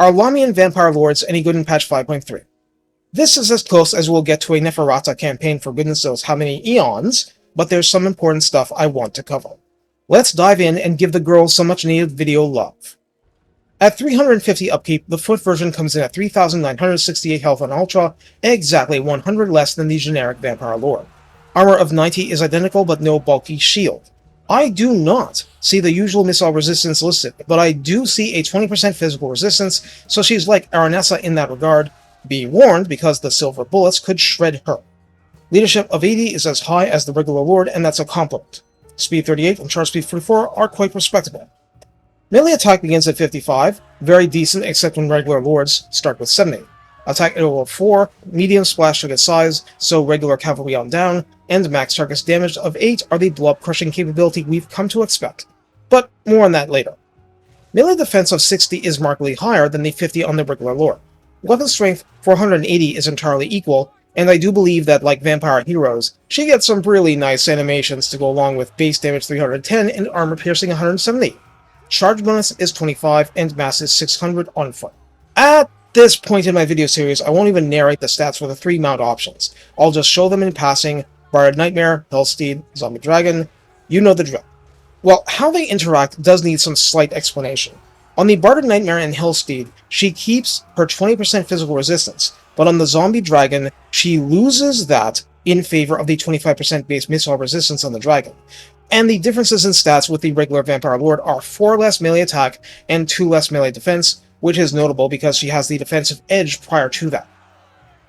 Are Lahmian Vampire Lords any good in patch 5.3? This is as close as we'll get to a Neferata campaign for goodness knows how many eons, but there's some important stuff I want to cover. Let's dive in and give the girls some much needed video love. At 350 upkeep, the foot version comes in at 3,968 health on Ultra, exactly 100 less than the generic Vampire Lord. Armor of 90 is identical, but no bulky shield. I do not see the usual missile resistance listed, but I do see a 20% physical resistance, so she's like Aranessa in that regard. Be warned, because the silver bullets could shred her. Leadership of 80 is as high as the regular Lord, and that's a compliment. Speed 38 and charge speed 44 are quite respectable. Melee attack begins at 55, very decent except when regular Lords start with 70. Attack at level 4, medium splash target size, so regular cavalry on down, and max target damage of 8 are the blob crushing capability we've come to expect. But more on that later. Melee defense of 60 is markedly higher than the 50 on the regular Lord. Weapon strength 480 is entirely equal, and I do believe that, like Vampire Heroes, she gets some really nice animations to go along with base damage 310 and armor piercing 170. Charge bonus is 25, and mass is 600 on foot. At this point in my video series, I won't even narrate the stats for the 3 mount options. I'll just show them in passing: Barded Nightmare, Hellsteed, Zombie Dragon. You know the drill. Well, how they interact does need some slight explanation. On the Barded Nightmare and Hellsteed, she keeps her 20% physical resistance, but on the Zombie Dragon, she loses that in favor of the 25% base missile resistance on the Dragon. And the differences in stats with the regular Vampire Lord are 4 less melee attack and 2 less melee defense, which is notable because she has the defensive edge prior to that.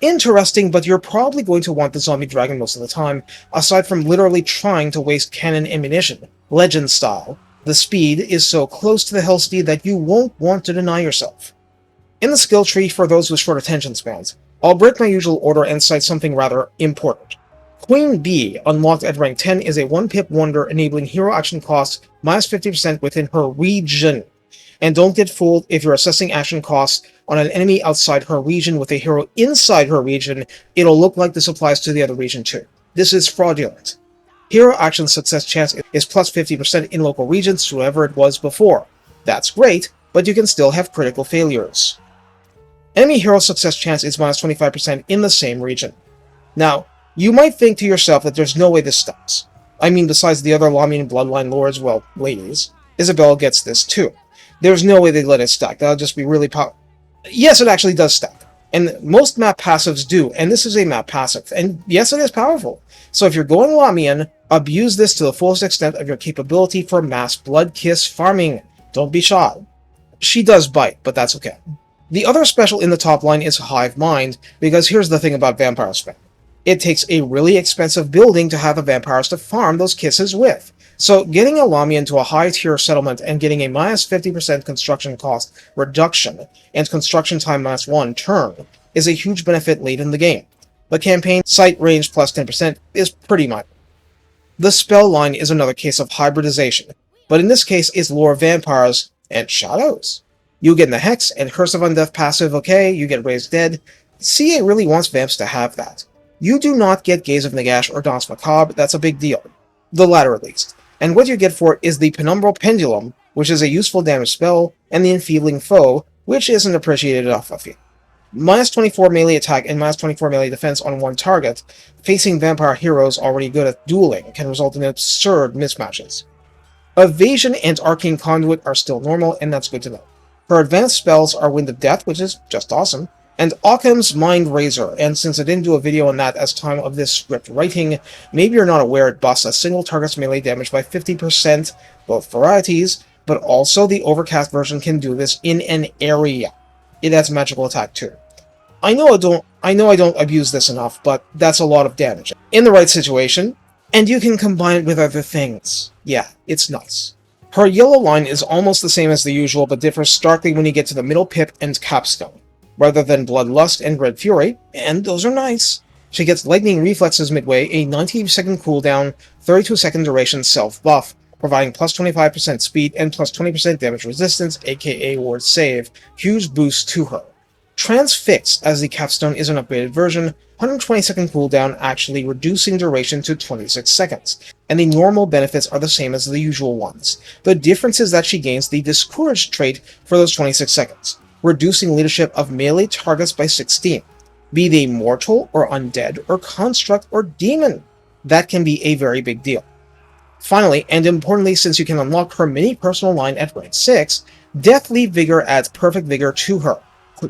Interesting, but you're probably going to want the Zombie Dragon most of the time, aside from literally trying to waste cannon ammunition, Legend style. The speed is so close to the Hellsteed that you won't want to deny yourself. In the skill tree for those with short attention spans, I'll break my usual order and cite something rather important. Queen Bee, unlocked at rank 10, is a 1-pip wonder enabling hero action costs minus 50% within her region. And don't get fooled if you're assessing action costs on an enemy outside her region with a hero inside her region, it'll look like this applies to the other region too. This is fraudulent. Hero action success chance is plus 50% in local regions to whatever it was before. That's great, but you can still have critical failures. Enemy hero success chance is minus 25% in the same region. Now, you might think to yourself that there's no way this stops. I mean, besides the other Lahmian Bloodline Lords, well, ladies, Isabel gets this too. There's no way they let it stack. That'll just be really Yes, it actually does stack. And most map passives do, and this is a map passive. And yes, it is powerful. So if you're going Lahmian, abuse this to the fullest extent of your capability for mass blood kiss farming. Don't be shy. She does bite, but that's okay. The other special in the top line is Hive Mind, because here's the thing about vampire spam. It takes a really expensive building to have the vampires to farm those kisses with. So getting a Lahmian to a high-tier settlement and getting a minus 50% construction cost reduction and construction time minus 1 turn is a huge benefit late in the game. The campaign sight range plus 10% is pretty minor. The spell line is another case of hybridization, but in this case it's lore vampires and shadows. You get the Hex and Curse of Undeath passive, okay, you get Raised Dead. CA really wants vamps to have that. You do not get Gaze of Nagash or Danse Macabre, that's a big deal. The latter at least. And what you get for it is the Penumbral Pendulum, which is a useful damage spell, and the Enfeebling Foe, which isn't appreciated enough of you. Minus 24 melee attack and minus 24 melee defense on one target, facing vampire heroes already good at dueling, can result in absurd mismatches. Evasion and Arcane Conduit are still normal, and that's good to know. Her advanced spells are Wind of Death, which is just awesome, and Occam's Mind Razor, and since I didn't do a video on that as time of this script writing, maybe you're not aware it busts a single target's melee damage by 50%, both varieties, but also the Overcast version can do this in an area. It adds magical attack too. I know I don't abuse this enough, but that's a lot of damage. In the right situation, and you can combine it with other things. Yeah, it's nice. Her yellow line is almost the same as the usual, but differs starkly when you get to the middle pip and capstone. Rather than Bloodlust and Red Fury, and those are nice. She gets Lightning Reflexes midway, a 90-second cooldown, 32-second duration self-buff, providing plus 25% speed and plus 20% damage resistance, aka ward save. Huge boost to her. Transfix, as the capstone is an upgraded version, 120-second cooldown, actually reducing duration to 26 seconds, and the normal benefits are the same as the usual ones. The difference is that she gains the Discouraged trait for those 26 seconds. reducing leadership of melee targets by 16, be they mortal or undead or construct or demon. That can be a very big deal. Finally, and importantly, since you can unlock her mini personal line at rank 6, Deathly Vigor adds perfect vigor to her.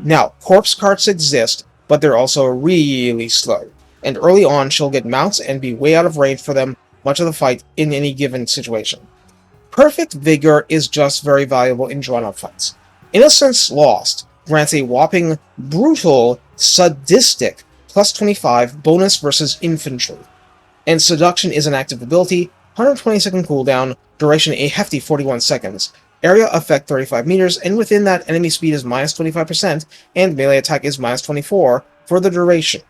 Now, corpse carts exist, but they're also really slow, and early on she'll get mounts and be way out of range for them much of the fight in any given situation. Perfect Vigor is just very valuable in drawn-out fights. Innocence Lost grants a whopping, brutal, sadistic plus 25 bonus versus infantry, and Seduction is an active ability, 120-second cooldown, duration a hefty 41 seconds, area effect 35 meters, and within that, enemy speed is minus 25%, and melee attack is minus 24 for the duration.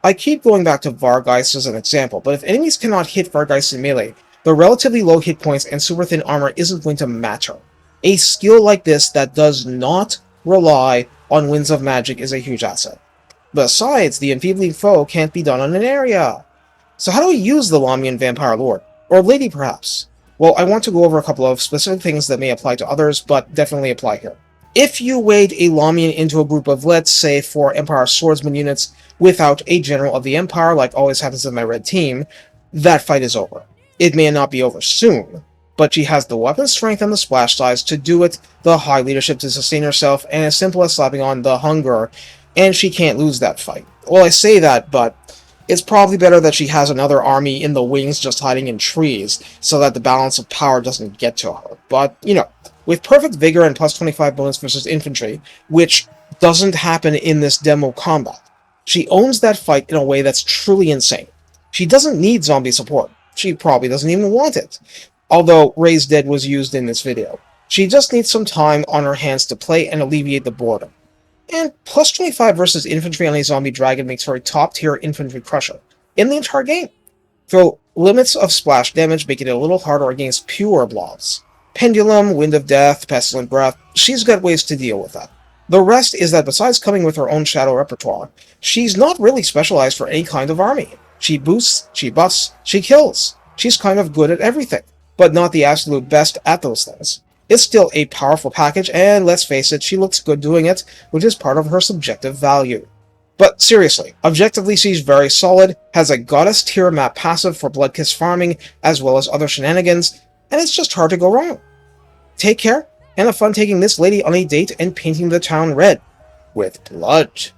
I keep going back to Vargeist as an example, but if enemies cannot hit Vargeist in melee, the relatively low hit points and super thin armor isn't going to matter. A skill like this that does not rely on Winds of Magic is a huge asset. Besides, the enfeebling foe can't be done on an area. So how do we use the Lahmian Vampire Lord? Or Lady, perhaps? Well, I want to go over a couple of specific things that may apply to others, but definitely apply here. If you wade a Lahmian into a group of, let's say, 4 Empire Swordsman units without a General of the Empire, like always happens in my red team, that fight is over. It may not be over soon, but she has the weapon strength and the splash size to do it, the high leadership to sustain herself, and as simple as slapping on the hunger, and she can't lose that fight. Well, I say that, but it's probably better that she has another army in the wings just hiding in trees, so that the balance of power doesn't get to her. But, with perfect vigor and plus 25 bonus versus infantry, which doesn't happen in this demo combat, she owns that fight in a way that's truly insane. She doesn't need zombie support. She probably doesn't even want it, although Raise Dead was used in this video. She just needs some time on her hands to play and alleviate the boredom. And plus 25 versus infantry on a zombie dragon makes her a top-tier infantry crusher in the entire game, though limits of splash damage make it a little harder against pure blobs. Pendulum, Wind of Death, Pestilent Breath, she's got ways to deal with that. The rest is that besides coming with her own shadow repertoire, she's not really specialized for any kind of army. She boosts, she buffs, she kills. She's kind of good at everything, but not the absolute best at those things. It's still a powerful package, and let's face it, she looks good doing it, which is part of her subjective value. But seriously, objectively she's very solid, has a goddess tier map passive for Bloodkiss farming, as well as other shenanigans, and it's just hard to go wrong. Take care, and have fun taking this lady on a date and painting the town red with blood.